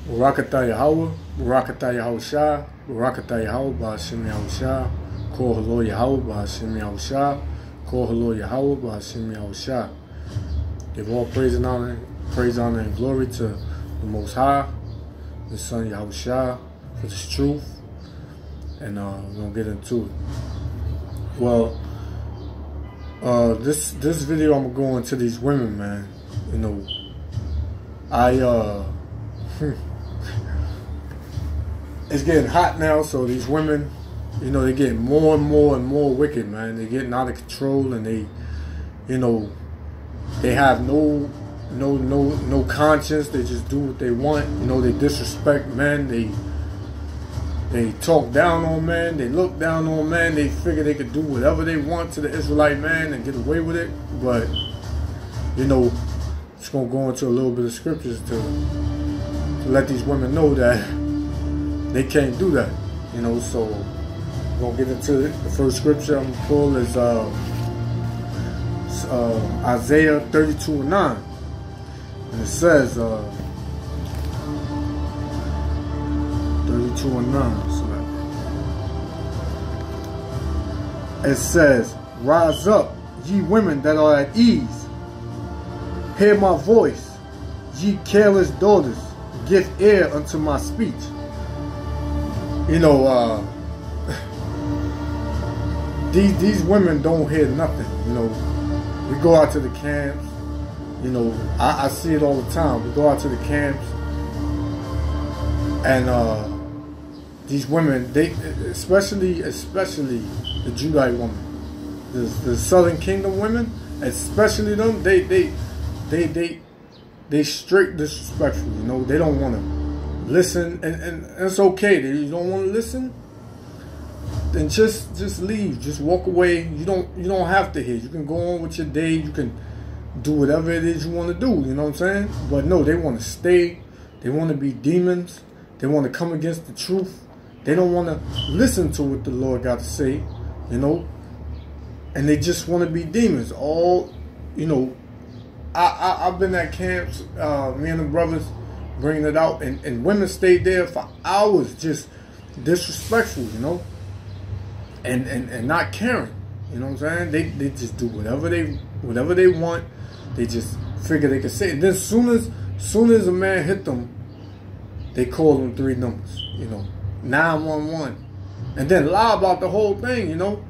Barakatah Yahweh, Barakatah Yahushua, Barakatah Yahweh, Ba'ashem Yahushua, Kol Halo Yahweh, Ba'ashem Yahushua, Kol Halo Yahweh, Ba'ashem Yahushua. Give all praise, honor, and glory to the Most High, the Son Yahushua, for this truth. And we're gonna get into it. Well, this video I'm gonna go into these women, man. You know, it's getting hot now, so these women, you know, they're getting more and more wicked, man. They're getting out of control, and they, you know, they have no conscience. They just do what they want. You know, they disrespect men. They talk down on men. They look down on men. They figure they could do whatever they want to the Israelite man and get away with it. But, you know, it's going to go into a little bit of scriptures to let these women know that they can't do that. You know, so we're going to get into it. The first scripture I'm going to pull is Isaiah 32:9. And it says, 32:9. It says, "Rise up, ye women that are at ease. Hear my voice, ye careless daughters. Give ear unto my speech." You know, these women don't hear nothing. You know, we go out to the camps. You know, I see it all the time. We go out to the camps, and these women, they especially the Judite women, the Southern Kingdom women, especially them, they straight disrespectful. You know, they don't want to listen, and it's okay. You don't want to listen, then just leave, just walk away. You don't have to hear. You can go on with your day. You can do whatever it is you want to do. You know what I'm saying? But no, they want to stay. They want to be demons. They want to come against the truth. They don't want to listen to what the Lord got to say, you know, and they just want to be demons. All, you know, I've been at camps, me and the brothers bringing it out, and women stayed there for hours, just disrespectful, you know, and not caring, you know what I'm saying? They just do whatever they want. They just figure they can say it. Then soon as a man hit them, they call them 3 numbers, you know, 911, and then lie about the whole thing. You know,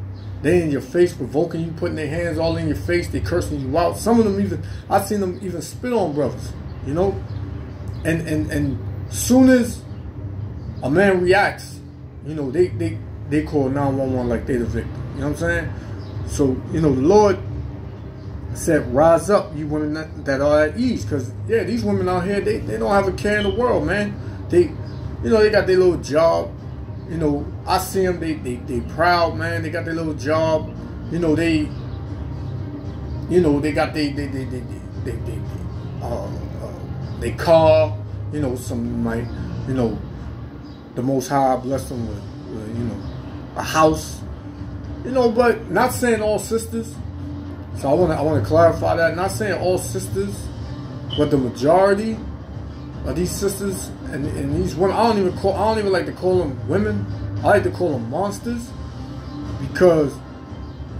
they in your face, provoking you, putting their hands all in your face. They cursing you out. Some of them even, I've seen them even spit on brothers. You know, and soon as a man reacts, you know, they call 911 like they the victim. You know what I'm saying? So, you know, the Lord said, "Rise up, you women that are at ease," because yeah, these women out here, they don't have a care in the world, man. They, you know, they got their little job. You know, I see them. They proud, man. They got their little job. You know, they got they car. You know, some might, you know, the Most High bless them with you know, a house. You know, but not saying all sisters. So I want to clarify that. Not saying all sisters, but the majority of these sisters and these women, I don't even like to call them women. I like to call them monsters, because,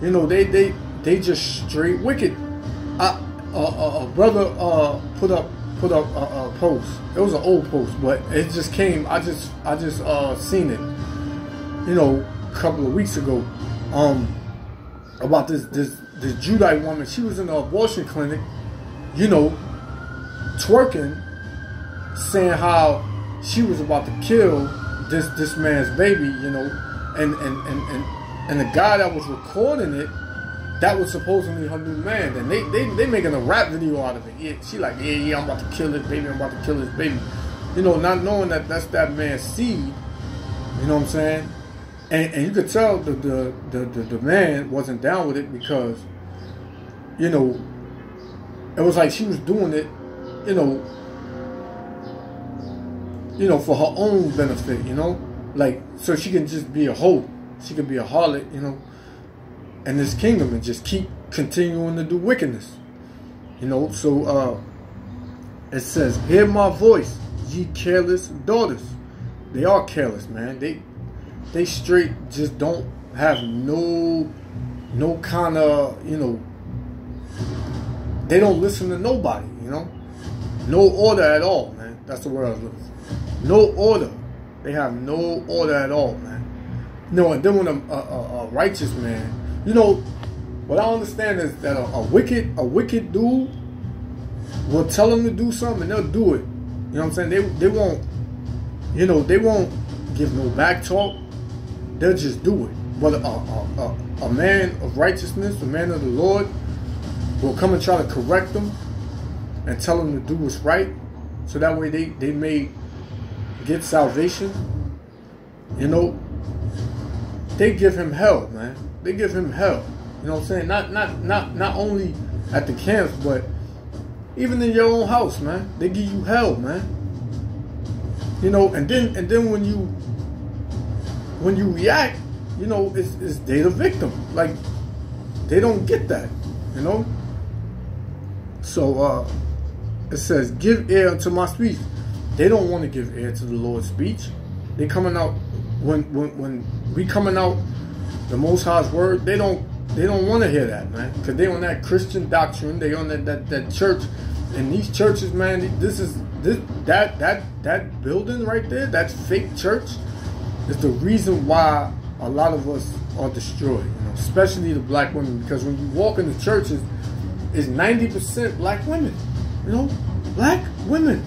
you know, they just straight wicked. A brother put up a post. It was an old post, but it just came. I just seen it, you know, a couple of weeks ago. About this Judite woman. She was in an abortion clinic, you know, twerking, saying how she was about to kill this man's baby, you know, and the guy that was recording it, that was supposedly her new man, and they making a rap video out of it. Yeah, she like, yeah, I'm about to kill this baby, I'm about to kill this baby, you know, not knowing that that's that man's seed. You know what I'm saying? And you could tell the man wasn't down with it, because, you know, it was like she was doing it, you know, for her own benefit, you know, like, so she can just be a hoe, she could be a harlot, you know, in this kingdom, and just keep continuing to do wickedness, you know. So it says, "Hear my voice, ye careless daughters. They are careless, man. They straight just don't have no kind of, you know, they don't listen to nobody, you know. No order at all, man. That's the word I was looking for. No order. They have no order at all, man. No, and then when a righteous man, you know, what I understand is that a wicked dude will tell them to do something and they'll do it. You know what I'm saying? They won't, you know, they won't give no back talk. They'll just do it. But a man of righteousness, a man of the Lord, will come and try to correct them and tell them to do what's right, so that way they may get salvation. You know, they give him hell, man. They give him hell. You know what I'm saying? Not only at the camps, but even in your own house, man. They give you hell, man. You know, and then when you react, you know, it's they the victim. Like, they don't get that, you know. So it says, give ear unto my speech. They don't want to give ear to the Lord's speech. They coming out when we coming out the Most High's word. They don't want to hear that, man, because they on that Christian doctrine. They on that church, and these churches, man. That building right there, that fake church, is the reason why a lot of us are destroyed. You know, especially the black women, because when you walk in the churches, it's 90% black women. You know, black women,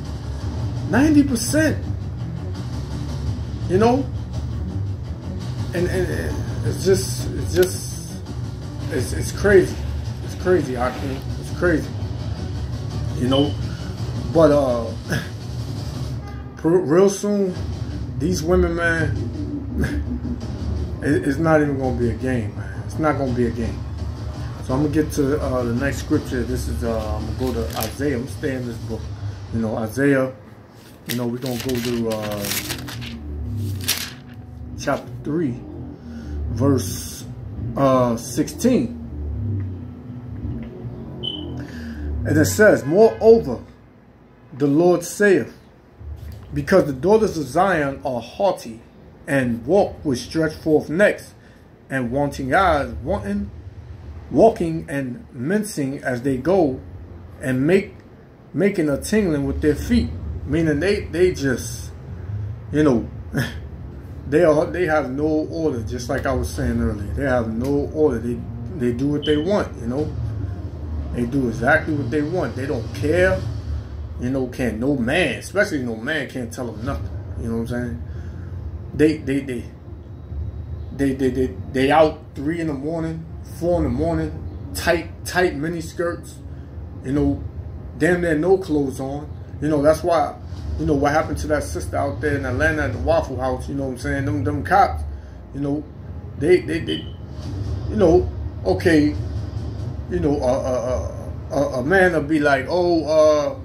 90%. You know, and it's crazy. It's crazy, Hakeem. It's crazy. You know, but real soon, these women, man, it's not even gonna be a game, man. It's not gonna be a game. So I'm gonna get to the next scripture. This is I'm gonna go to Isaiah. I'm gonna stay in this book. You know, Isaiah. You know, we're gonna go to chapter 3, verse 16. And it says, moreover, the Lord saith, because the daughters of Zion are haughty, and walk with stretched forth necks, and wanting eyes, walking and mincing as they go, and making a tingling with their feet. Meaning they just, you know, they have no order. Just like I was saying earlier, they have no order. They do what they want. You know, they do exactly what they want. They don't care. You know, no man, especially no man, can't tell them nothing. You know what I'm saying? They out 3 in the morning, 4 in the morning, tight mini skirts. You know, damn near no clothes on. You know, that's why, you know, what happened to that sister out there in Atlanta at the Waffle House, you know what I'm saying? Them cops, you know, they you know, okay, you know, a man will be like, oh,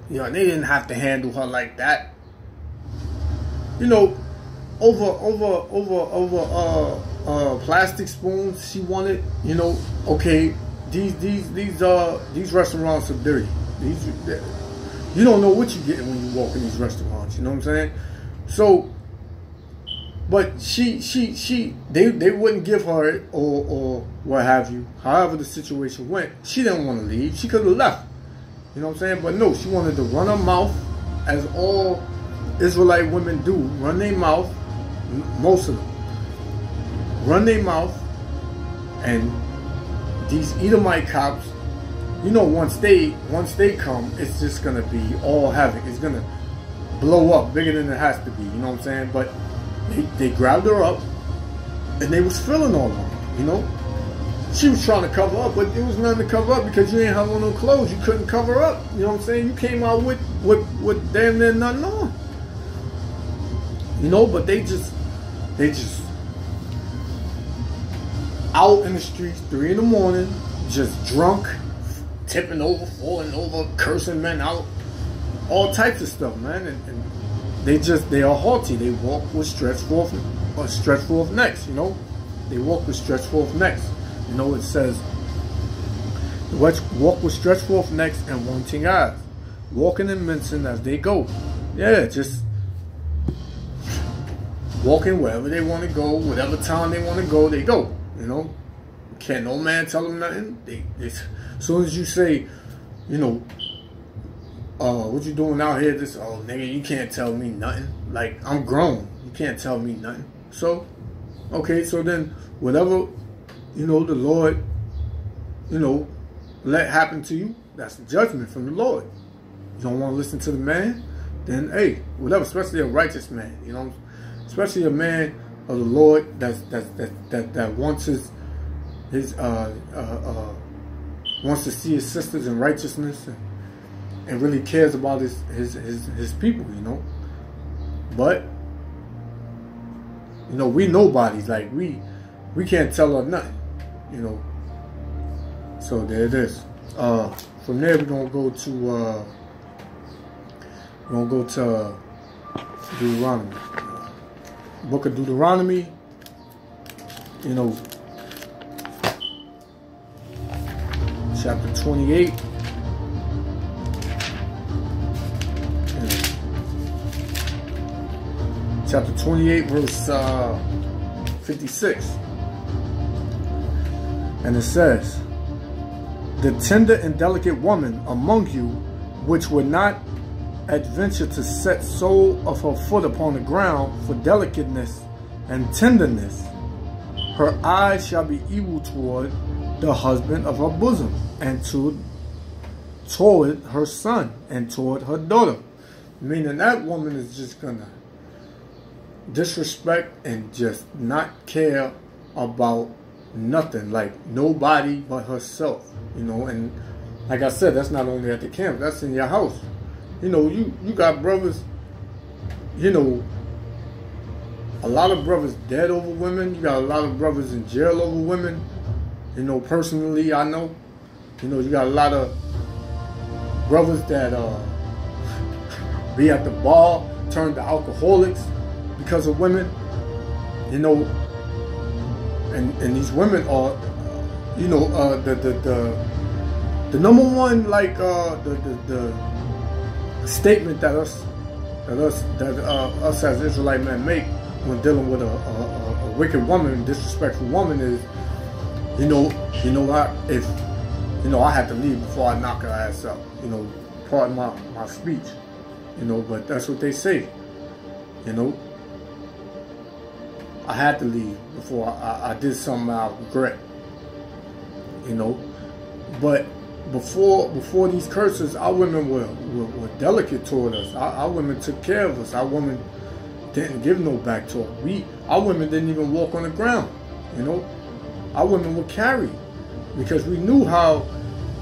you know, they didn't have to handle her like that. You know, over plastic spoons she wanted, you know, okay, these restaurants are dirty. You don't know what you're getting when you walk in these restaurants, you know what I'm saying? So, but they wouldn't give her it or what have you. However the situation went, she didn't want to leave. She could have left, you know what I'm saying? But no, she wanted to run her mouth, as all Israelite women do, run their mouth, most of them. Run their mouth, and these Edomite cops, you know, once they come, it's just gonna be all havoc. It's gonna blow up bigger than it has to be. You know what I'm saying? But they grabbed her up, and they was feeling all on her. You know, she was trying to cover up, but there was nothing to cover up because you ain't have on no clothes. You couldn't cover up. You know what I'm saying? You came out with damn near nothing on. You know, but they just out in the streets 3 in the morning, just drunk, tipping over, falling over, cursing men out, all types of stuff, man. And they are haughty. They walk with stretched forth necks. You know, they walk with stretched forth necks. You know, it says, walk with stretched forth necks and wanting eyes. walking and mincing as they go. Yeah, just walking wherever they want to go, whatever town they want to go, they go. You know, can't no man tell them nothing. As soon as you say, you know, what you doing out here? This, oh nigga, you can't tell me nothing. Like, I'm grown, you can't tell me nothing. So, okay, so then whatever, you know, the Lord, you know, let happen to you, that's the judgment from the Lord. You don't want to listen to the man, then hey, whatever. Especially a righteous man, you know, especially a man of the Lord that wants wants to see his sisters in righteousness and really cares about his people, you know. But you know, we nobodies, like we can't tell her nothing, you know. So there it is. From there we're gonna go to Deuteronomy. Book of Deuteronomy, you know, chapter 28. Chapter 28, verse 56. And it says, "The tender and delicate woman among you, which would not adventure to set sole of her foot upon the ground for delicateness and tenderness, her eyes shall be evil toward the husband of her bosom, and toward her son, and toward her daughter." Meaning that woman is just gonna disrespect and just not care about nothing, like nobody but herself, you know. And like I said, that's not only at the camp, that's in your house. You know, you got brothers, you know, a lot of brothers dead over women. You got a lot of brothers in jail over women. You know, personally, I know. You know, you got a lot of brothers that be at the bar, turn to alcoholics because of women. You know, and these women are, you know, the number one, like the statement that us as Israelite men make when dealing with a wicked woman, disrespectful woman is, you know, I had to leave before I knock her ass out. You know, pardon my speech. You know, but that's what they say. You know, I had to leave before I did something I regret. You know, but before these curses, our women were delicate toward us. Our women took care of us. Our women didn't give no back talk. Our women didn't even walk on the ground. You know, our women were carried because we knew how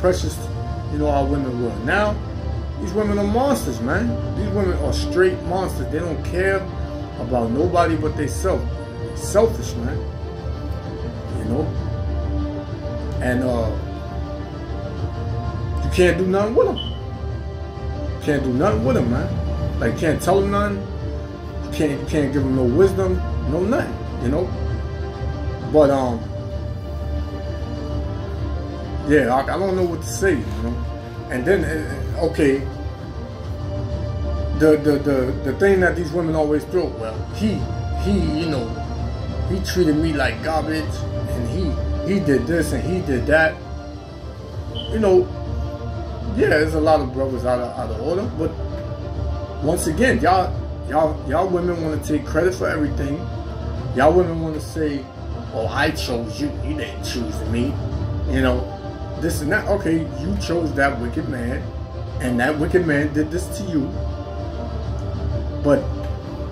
precious, you know, our women were. Now, these women are monsters, man. These women are straight monsters. They don't care about nobody but themselves. Selfish, man. You know, and you can't do nothing with them. Can't do nothing with them, man. Like, can't tell them nothing. You can't give them no wisdom, no nothing. You know. But yeah, I don't know what to say. You know. And then okay, the thing that these women always throw. Well, he you know, he treated me like garbage, and he did this and he did that. You know, yeah, there's a lot of brothers out of order, but once again, y'all women want to take credit for everything. Y'all women want to say, "Oh, I chose you. You didn't choose me." You know, this and that. Okay, you chose that wicked man, and that wicked man did this to you. But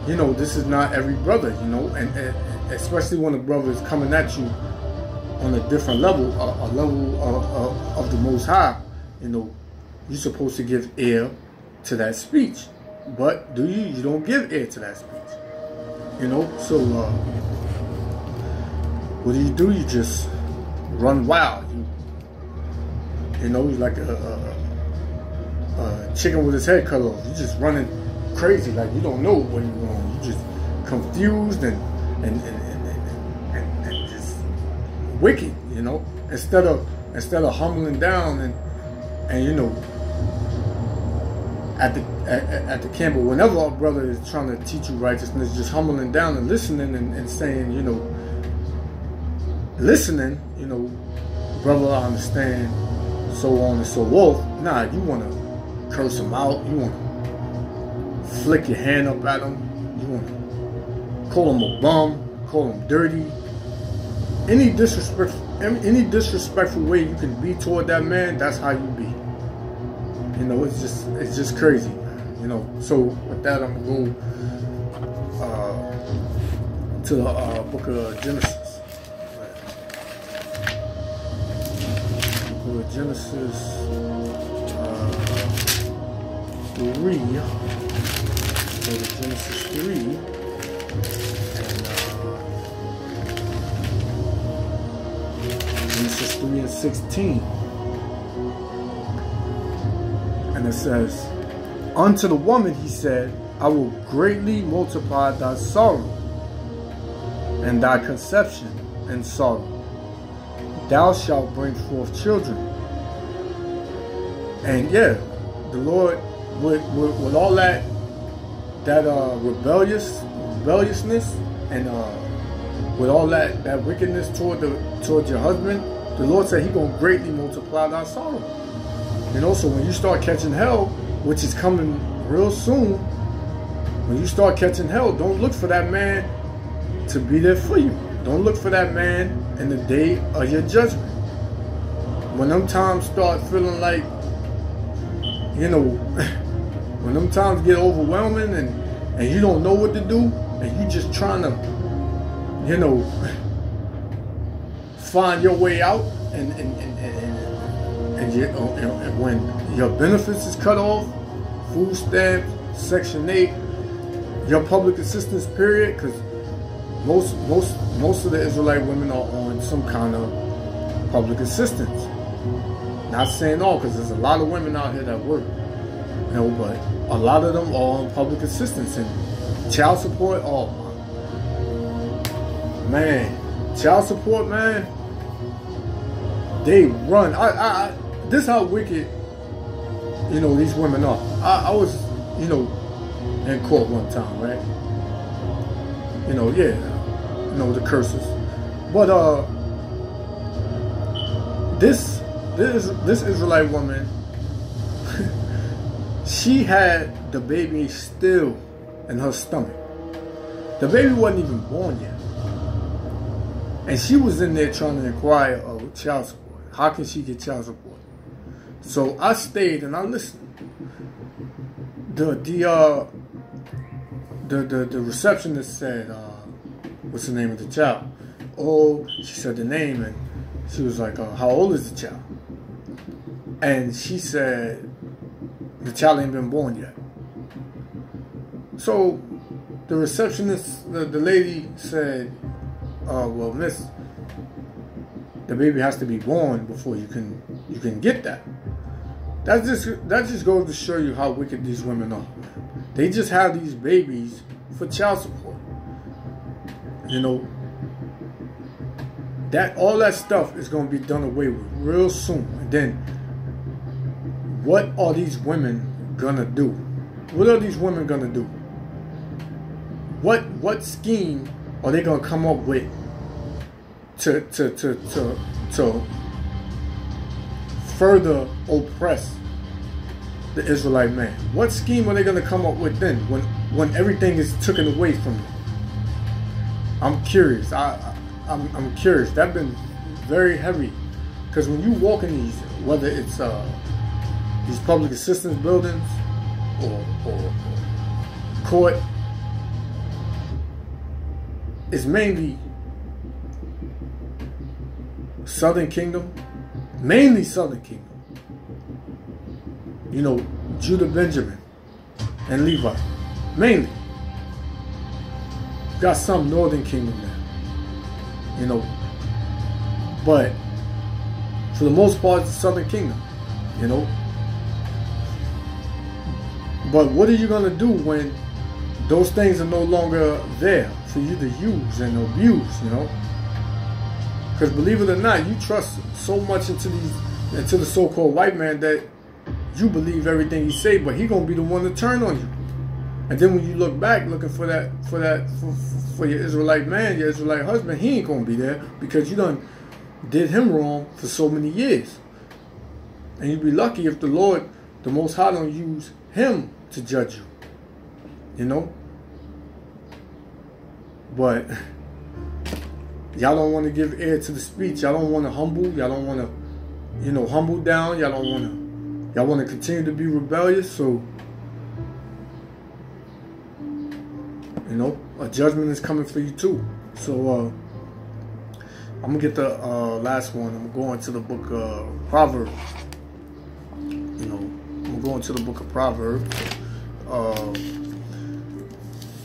you know, this is not every brother. You know, and especially when a brother is coming at you on a different level, a level of the Most High. You know, you're supposed to give ear to that speech. But do you? You don't give ear to that speech. You know, so what do? You just run wild. You know, you're like a chicken with his head cut off. You're just running crazy, like you don't know where you're going. You're just confused and just wicked. You know, instead of humbling down and you know, at the camp. But whenever a brother is trying to teach you righteousness, just humbling down and listening and saying, you know, listening, you know, brother, I understand, so on and so forth. Nah, you want to curse him out. You want to flick your hand up at him. You want to call him a bum, call him dirty. Any disrespectful way you can be toward that man, that's how you be. You know, it's just crazy, man. You know. So with that, I'm gonna go to the book of Genesis. Go to Genesis 3. Go to Genesis 3. Genesis 3 and 16. And it says, unto the woman he said, I will greatly multiply thy sorrow and thy conception and sorrow. Thou shalt bring forth children. And yeah, the Lord, with all that rebelliousness and with all that wickedness toward your husband, the Lord said He gonna greatly multiply thy sorrow. You know, so when you start catching hell, which is coming real soon, when you start catching hell, don't look for that man to be there for you. Don't look for that man in the day of your judgment. When them times start feeling like, you know, when them times get overwhelming and you don't know what to do, and you just trying to, you know, find your way out, and when your benefits is cut off, food stamps, Section 8, your public assistance period, because most of the Israelite women are on some kind of public assistance. Not saying all, because there's a lot of women out here that work, you know, but a lot of them are on public assistance and child support. Oh man, child support, man. They run. This is how wicked, you know, these women are. I was, you know, in court one time, right? You know, yeah, you know, the curses. But this Israelite woman, she had the baby still in her stomach. The baby wasn't even born yet, and she was in there trying to inquire of child support. How can she get child support? So I stayed and I listened. The receptionist said, what's the name of the child? Oh, she said the name, and she was like, how old is the child? And she said, the child ain't been born yet. So the receptionist, the lady said, well, miss, the baby has to be born before you can get that. That just goes to show you how wicked these women are. They just have these babies for child support. You know, that all that stuff is going to be done away with real soon. And then, what are these women gonna do? What are these women gonna do? What scheme are they gonna come up with to further oppress the Israelite man? What scheme are they gonna come up with then when everything is taken away from them? I'm curious. I'm curious. That's been very heavy, because when you walk in these, whether it's these public assistance buildings or court, it's mainly Southern Kingdom, mainly Southern Kingdom. You know, Judah, Benjamin, and Levi, mainly. Got some Northern Kingdom there, you know, but for the most part, it's the Southern Kingdom, you know. But what are you going to do when those things are no longer there for you to use and abuse, you know? Because believe it or not, you trust so much into the so-called white man that you believe everything he say, but he gonna be the one to turn on you. And then when you look back looking for your Israelite man, your Israelite husband, he ain't gonna be there because you done did him wrong for so many years. And you'd be lucky if the Lord, the Most High, don't use him to judge you. You know? But y'all don't want to give ear to the speech. Y'all don't want to humble. Y'all don't want to, you know, humble down. Y'all don't want to. Y'all want to continue to be rebellious. So, you know, a judgment is coming for you too. So, I'm going to get the last one. I'm going to the book of Proverbs. You know, I'm going to the book of Proverbs.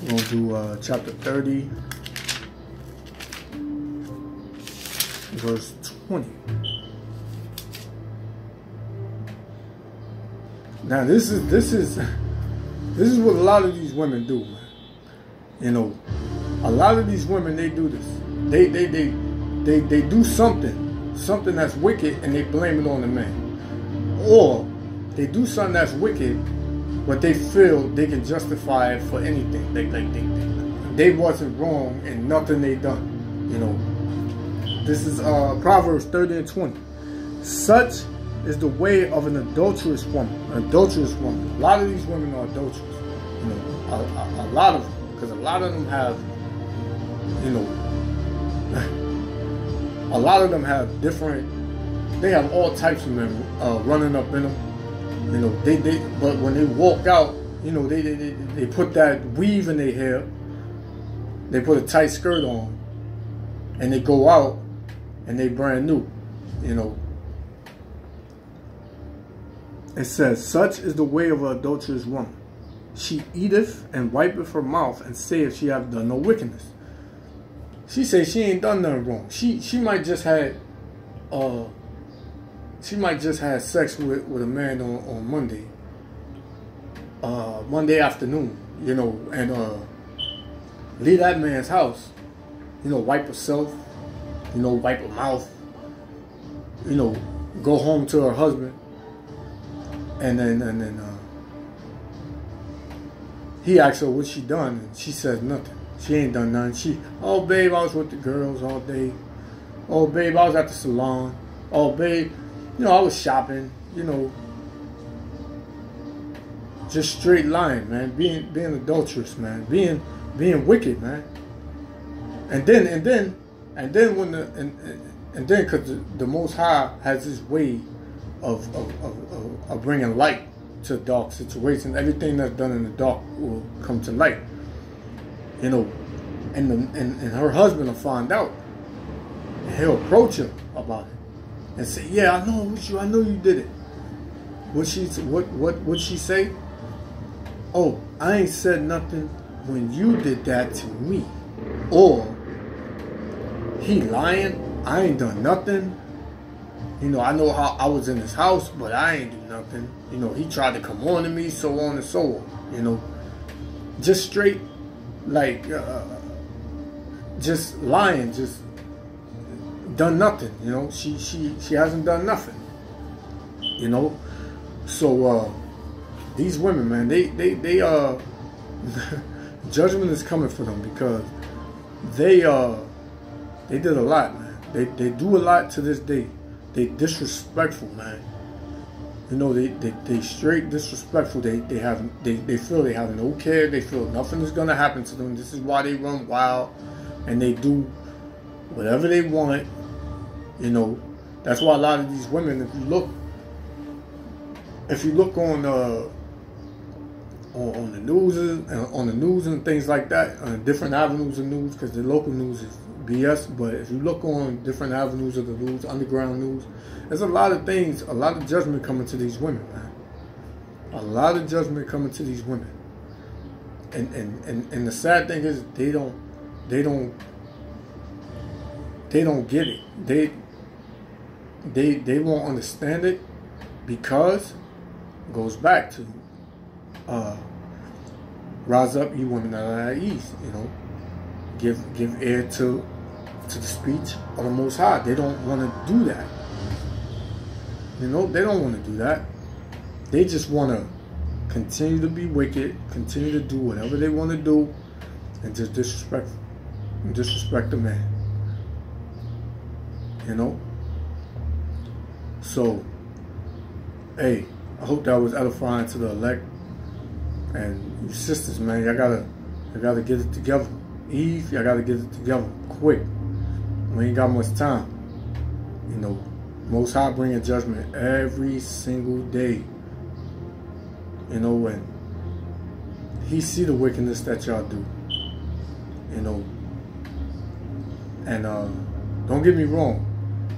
We're going to do chapter 30, verse 20. Now, this is what a lot of these women do, man. You know, a lot of these women, they do this. They do something that's wicked, and they blame it on the man. Or they do something that's wicked, but they feel they can justify it for anything. They wasn't wrong in nothing they done. You know, this is Proverbs 30 and 20. Such is the way of an adulterous woman. An adulterous woman. A lot of these women are adulterous. You know, a lot of them. Because a lot of them have, you know, a lot of them have different, they have all types of men running up in them. You know, but when they walk out, you know, they put that weave in their hair, they put a tight skirt on, and they go out, and they brand new, you know. It says, such is the way of an adulterous woman. She eateth and wipeth her mouth, and saith she hath done no wickedness. She says she ain't done nothing wrong. She might just had sex with a man on Monday afternoon, you know, and leave that man's house, you know, wipe herself, you know, wipe her mouth, you know, go home to her husband, and then he asks her what she done, and she says nothing. She ain't done nothing. Oh babe, I was with the girls all day. Oh babe, I was at the salon. Oh babe, you know, I was shopping. You know, just straight lying, man. Being adulterous, man. Being wicked, man. And then because the Most High has this way of bringing light to dark situations. Everything that's done in the dark will come to light. You know, and her husband will find out, and he'll approach her about it and say, "Yeah, I know it was you. I know you did it." What she say? Oh, I ain't said nothing when you did that to me. Or he lying. I ain't done nothing. You know, I know how I was in his house, but I ain't do nothing. You know, he tried to come on to me, so on and so on. You know, just straight, like, just lying, just done nothing. You know, she hasn't done nothing. You know, so these women, man, they judgment is coming for them because they did a lot, man. They do a lot to this day. They disrespectful, man. You know, they straight disrespectful. They feel they have no care. They feel nothing is gonna happen to them. This is why they run wild and they do whatever they want. You know, that's why a lot of these women, if you look on the news and things like that, on different avenues of news, because the local news is BS, but if you look on different avenues of the news, underground news, there's a lot of things, a lot of judgment coming to these women, man. A lot of judgment coming to these women. And the sad thing is they don't get it. They won't understand it because it goes back to rise up, you women that are at ease, you know. Give ear to the speech of the Most High. They don't want to do that. You know, they don't want to do that. They just want to continue to be wicked, continue to do whatever they want to do, and just disrespect the man. You know? So, hey, I hope that was edifying to the elect. And you sisters, man, y'all gotta get it together. Eve, y'all gotta get it together quick. We ain't got much time. You know, Most High bringing judgment every single day. You know, and He see the wickedness that y'all do. You know, and don't get me wrong.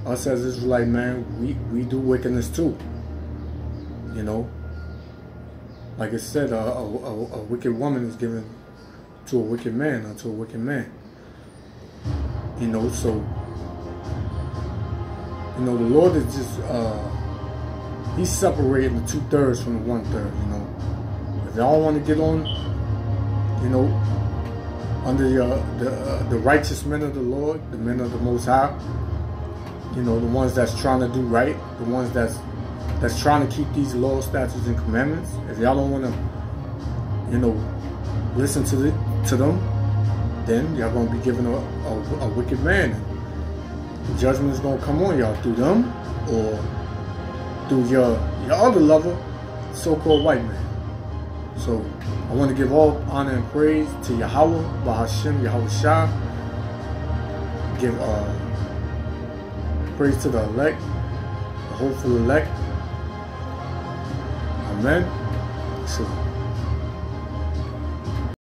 Us as Israelite, man, we do wickedness too. You know, like I said, a wicked woman is given to a wicked man, or to a wicked man. You know, so, you know, the Lord is just, He's separating the 2/3 from the 1/3, you know. If y'all want to get on, you know, under the righteous men of the Lord, the men of the Most High, you know, the ones that's trying to do right, the ones that's trying to keep these laws, statutes, and commandments. If y'all don't want to, you know, listen to them, then y'all gonna be given a wicked man. The judgment is gonna come on y'all through them or through your other lover, so-called white man. So I want to give all honor and praise to Yahweh, Bahashem, Yahweh Shah. Give praise to the elect, the hopeful elect. Amen. So